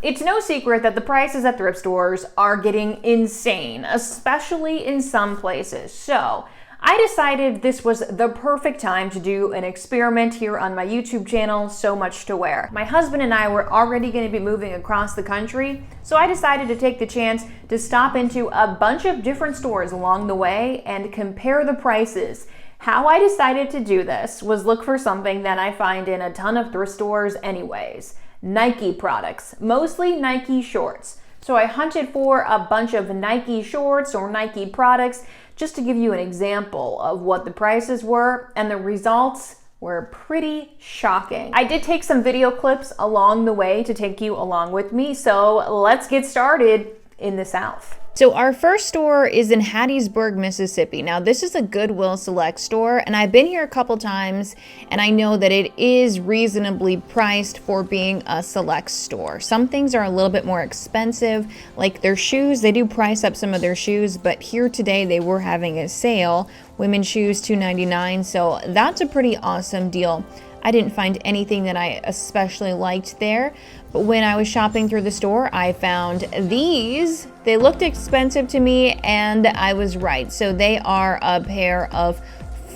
it's no secret that the prices at thrift stores are getting insane, especially in some places. So I decided this was the perfect time to do an experiment here on my YouTube channel, So Much to Wear. My husband and I were already going to be moving across the country, so I decided to take the chance to stop into a bunch of different stores along the way and compare the prices. How I decided to do this was look for something that I find in a ton of thrift stores anyways. Nike products, mostly Nike shorts. So I hunted for a bunch of Nike shorts or Nike products just to give you an example of what the prices were, and the results were pretty shocking. I did take some video clips along the way to take you along with me, so let's get started in the South. So our first store is in Hattiesburg, Mississippi. Now this is a Goodwill Select store, and I've been here a couple times, and I know that it is reasonably priced for being a select store. Some things are a little bit more expensive, like their shoes. They do price up some of their shoes, but here today they were having a sale. Women's shoes $2.99, so that's a pretty awesome deal. I didn't find anything that I especially liked there, but when I was shopping through the store, I found these. They looked expensive to me, and I was right. So they are a pair of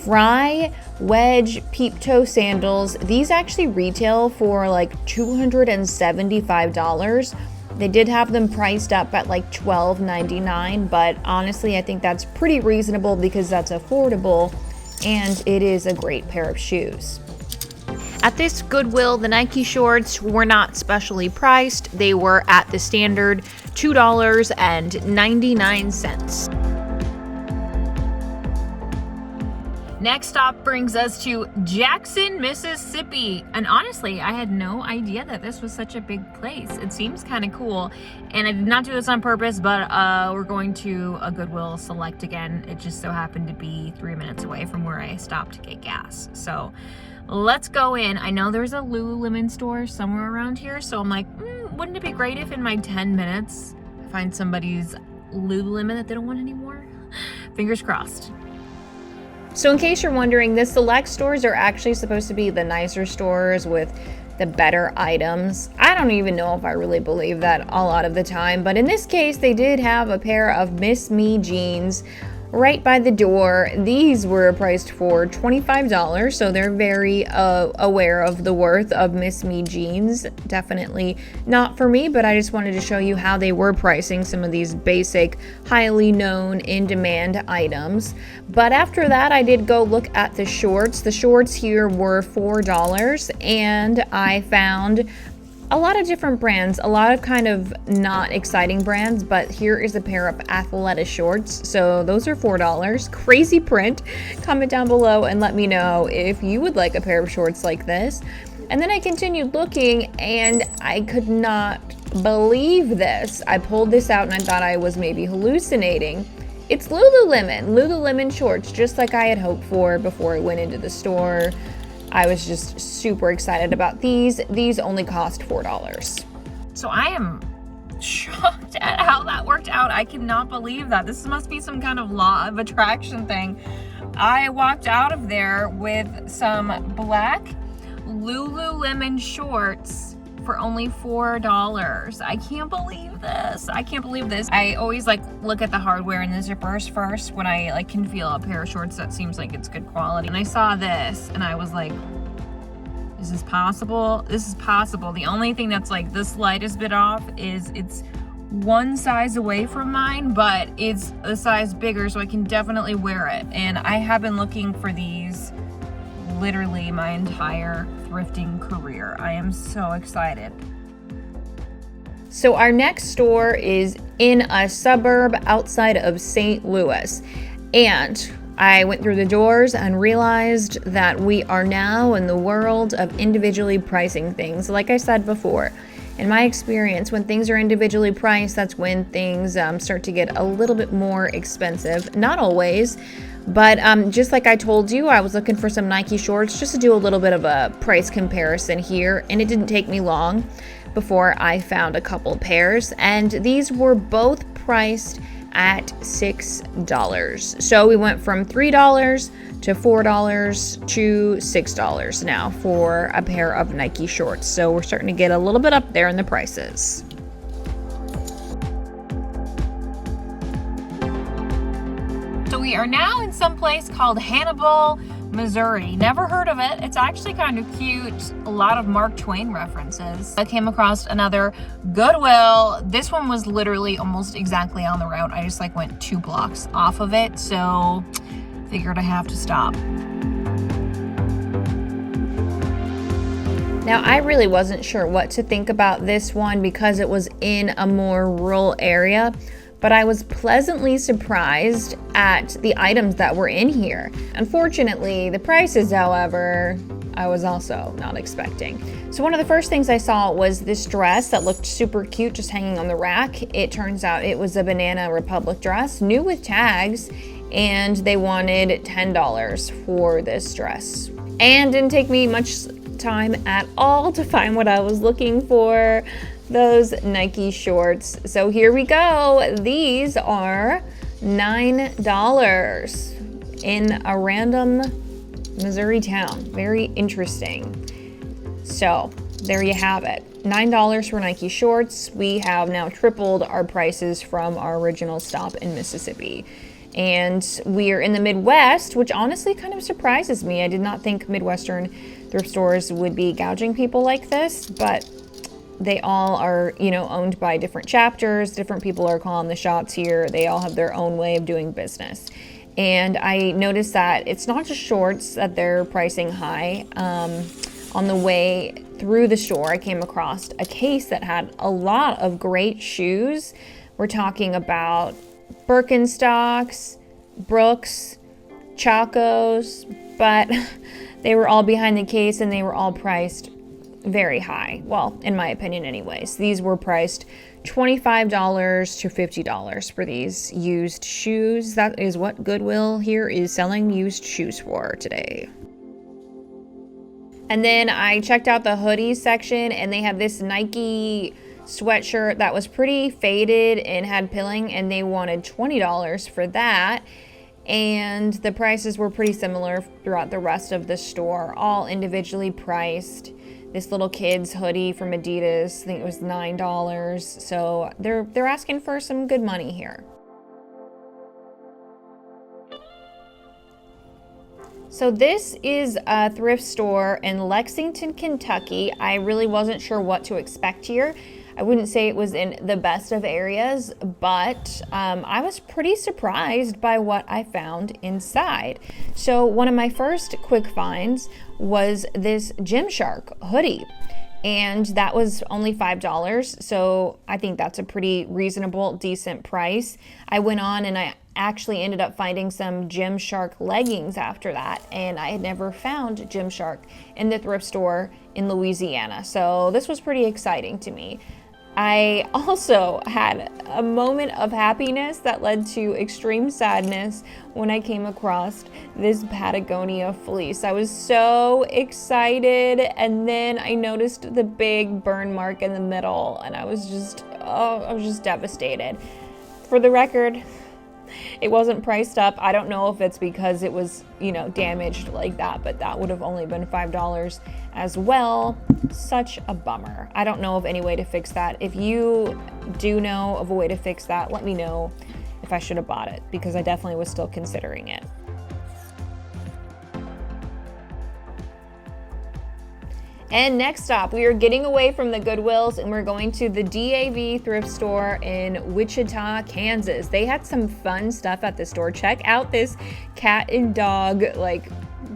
Fry wedge peep toe sandals. These actually retail for like $275. They did have them priced up at like $12.99, but honestly, I think that's pretty reasonable because that's affordable, and it is a great pair of shoes. At this Goodwill, the Nike shorts were not specially priced. They were at the standard $2.99. Next stop brings us to Jackson, Mississippi. And honestly, I had no idea that this was such a big place. It seems kind of cool. And I did not do this on purpose, but we're going to a Goodwill Select again. It just so happened to be 3 minutes away from where I stopped to get gas. So let's go in. I know there's a Lululemon store somewhere around here, so I'm like, wouldn't it be great if in my 10 minutes I find somebody's Lululemon that they don't want anymore? Fingers crossed. So in case you're wondering, the select stores are actually supposed to be the nicer stores with the better items. I don't even know if I really believe that a lot of the time, but in this case, they did have a pair of Miss Me jeans right by the door. These were priced for $25, so they're very aware of the worth of Miss Me jeans. Definitely not for me, but I just wanted to show you how they were pricing some of these basic, highly known, in-demand items. But after that, I did go look at the shorts. The shorts here were $4, and I found a lot of different brands, a lot of kind of not exciting brands, but here is a pair of Athleta shorts. So those are $4. Crazy print. Comment down below and let me know if you would like a pair of shorts like this. And then I continued looking, and I could not believe this. I pulled this out and I thought I was maybe hallucinating. It's Lululemon shorts, just like I had hoped for before I went into the store. I was just super excited about these. These only cost $4. So I am shocked at how that worked out. I cannot believe that. This must be some kind of law of attraction thing. I walked out of there with some black Lululemon shorts for only $4. I can't believe this. I can't believe this. I always look at the hardware and the zippers first when I can feel a pair of shorts that seems like it's good quality. And I saw this and I was like, is this possible? This is possible. The only thing that's the slightest bit off is it's one size away from mine, but it's a size bigger, so I can definitely wear it. And I have been looking for these literally my entire thrifting career. I am so excited. So our next store is in a suburb outside of St. Louis, and I went through the doors and realized that we are now in the world of individually pricing things. Like I said before, in my experience, when things are individually priced, that's when things start to get a little bit more expensive. Not always, but just like I told you, I was looking for some Nike shorts just to do a little bit of a price comparison here, and it didn't take me long before I found a couple pairs, and these were both priced at $6. So we went from $3 to $4 to $6 now for a pair of Nike shorts. So we're starting to get a little bit up there in the prices. we are now in some place called Hannibal, Missouri. Never heard of it. It's actually kind of cute. A lot of Mark Twain references. I came across another Goodwill. This one was literally almost exactly on the route. I just like went 2 blocks off of it, so figured I have to stop. Now, I really wasn't sure what to think about this one because it was in a more rural area, but I was pleasantly surprised at the items that were in here. Unfortunately, the prices, however, I was also not expecting. So one of the first things I saw was this dress that looked super cute just hanging on the rack. It turns out it was a Banana Republic dress, new with tags, and they wanted $10 for this dress. And didn't take me much time at all to find what I was looking for, those Nike shorts. So here we go. These are $9 in a random Missouri town. Very interesting. So there you have it. $9 for Nike shorts. We have now tripled our prices from our original stop in Mississippi. And we are in the Midwest, which honestly kind of surprises me. I did not think Midwestern thrift stores would be gouging people like this, but they all are, owned by different chapters. Different people are calling the shots here. They all have their own way of doing business. And I noticed that it's not just shorts that they're pricing high. On the way through the store, I came across a case that had a lot of great shoes. We're talking about Birkenstocks, Brooks, Chacos, but they were all behind the case and they were all priced very high. Well, in my opinion anyways. These were priced $25 to $50 for these used shoes. That is what Goodwill here is selling used shoes for today. And then I checked out the hoodies section and they have this Nike sweatshirt that was pretty faded and had pilling, and they wanted $20 for that. And the prices were pretty similar throughout the rest of the store, all individually priced. This little kid's hoodie from Adidas, I think it was $9. So they're asking for some good money here. So this is a thrift store in Lexington, Kentucky. I really wasn't sure what to expect here. I wouldn't say it was in the best of areas, but I was pretty surprised by what I found inside. So one of my first quick finds was this Gymshark hoodie, and that was only $5. So I think that's a pretty reasonable, decent price. I went on and I actually ended up finding some Gymshark leggings after that, and I had never found Gymshark in the thrift store in Louisiana. So this was pretty exciting to me. I also had a moment of happiness that led to extreme sadness when I came across this Patagonia fleece. I was so excited, and then I noticed the big burn mark in the middle, and I was just devastated. For the record, it wasn't priced up. I don't know if it's because it was, damaged like that, but that would have only been $5 as well. Such a bummer. I don't know of any way to fix that. If you do know of a way to fix that, let me know if I should have bought it, because I definitely was still considering it. And next stop, we are getting away from the Goodwills and we're going to the DAV thrift store in Wichita, Kansas. They had some fun stuff at the store. Check out this cat and dog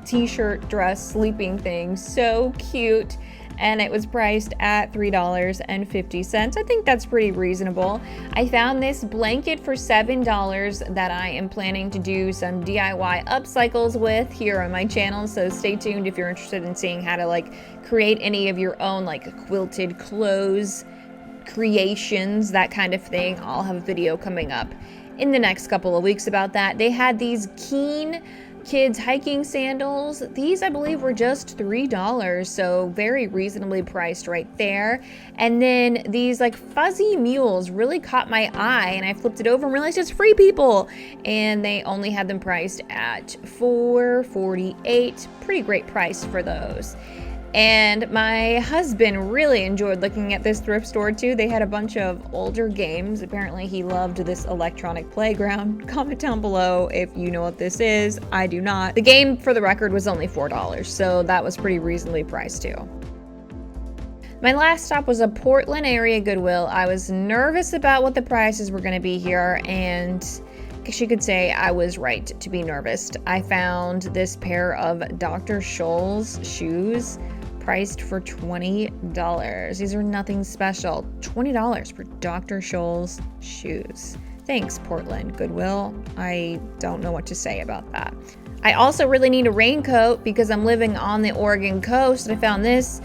t-shirt, dress, sleeping thing. So cute. And it was priced at $3.50. I think that's pretty reasonable. I found this blanket for $7 that I am planning to do some DIY upcycles with here on my channel. So stay tuned if you're interested in seeing how to create any of your own quilted clothes creations, that kind of thing. I'll have a video coming up in the next couple of weeks about that. They had these Keen kids hiking sandals. These I believe were just $3, so very reasonably priced right there. And then these fuzzy mules really caught my eye, and I flipped it over and realized it's Free People, and they only had them priced at $4.48. Pretty great price for those. And my husband really enjoyed looking at this thrift store too. They had a bunch of older games. Apparently he loved this electronic playground. Comment down below if you know what this is. I do not. The game, for the record, was only $4, so that was pretty reasonably priced too. My last stop was a Portland area Goodwill. I was nervous about what the prices were going to be here, and I guess you could say I was right to be nervous. I found this pair of Dr. Scholl's shoes priced for $20. These are nothing special. $20 for Dr. Scholl's shoes. Thanks, Portland Goodwill. I don't know what to say about that. I also really need a raincoat because I'm living on the Oregon coast. I found this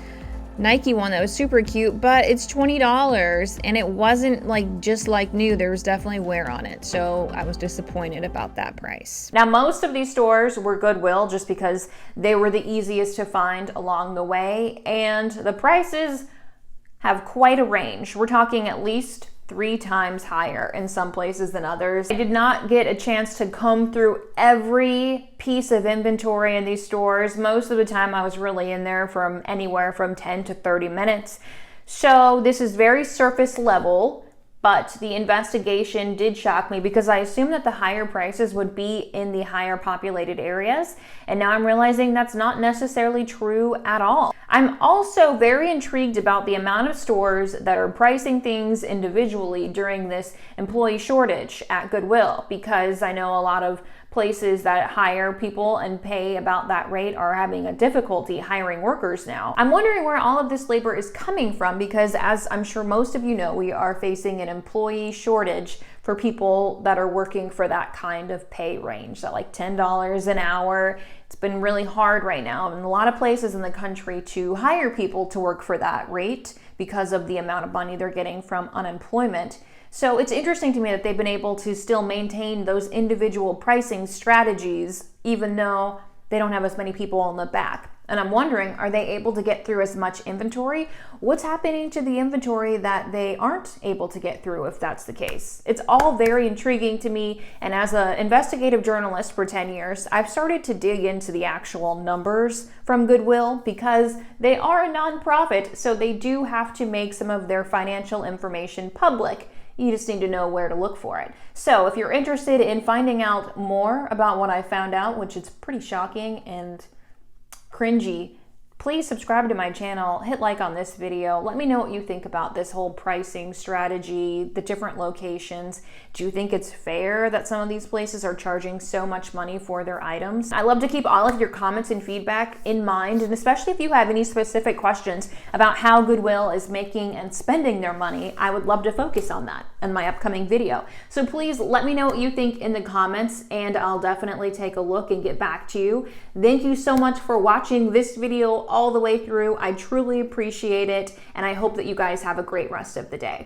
Nike one that was super cute, but it's $20 and it wasn't like just like new. There was definitely wear on it, so I was disappointed about that price. Now, most of these stores were Goodwill just because they were the easiest to find along the way, and the prices have quite a range. We're talking at least 3 times higher in some places than others. I did not get a chance to comb through every piece of inventory in these stores. Most of the time I was really in there from anywhere from 10 to 30 minutes. So this is very surface level, but the investigation did shock me because I assumed that the higher prices would be in the higher populated areas. And now I'm realizing that's not necessarily true at all. I'm also very intrigued about the amount of stores that are pricing things individually during this employee shortage at Goodwill, because I know a lot of places that hire people and pay about that rate are having a difficulty hiring workers now. I'm wondering where all of this labor is coming from because, as I'm sure most of you know, we are facing an employee shortage for people that are working for that kind of pay range, that like $10 an hour. It's been really hard right now in a lot of places in the country to hire people to work for that rate because of the amount of money they're getting from unemployment. So it's interesting to me that they've been able to still maintain those individual pricing strategies even though they don't have as many people on the back. And I'm wondering, are they able to get through as much inventory? What's happening to the inventory that they aren't able to get through if that's the case? It's all very intriguing to me. And as an investigative journalist for 10 years, I've started to dig into the actual numbers from Goodwill because they are a nonprofit, so they do have to make some of their financial information public. You just need to know where to look for it. So if you're interested in finding out more about what I found out, which is pretty shocking and cringy, please subscribe to my channel, hit like on this video. Let me know what you think about this whole pricing strategy, the different locations. Do you think it's fair that some of these places are charging so much money for their items? I love to keep all of your comments and feedback in mind, and especially if you have any specific questions about how Goodwill is making and spending their money, I would love to focus on that in my upcoming video. So please let me know what you think in the comments, and I'll definitely take a look and get back to you. Thank you so much for watching this video all the way through. I truly appreciate it, and I hope that you guys have a great rest of the day.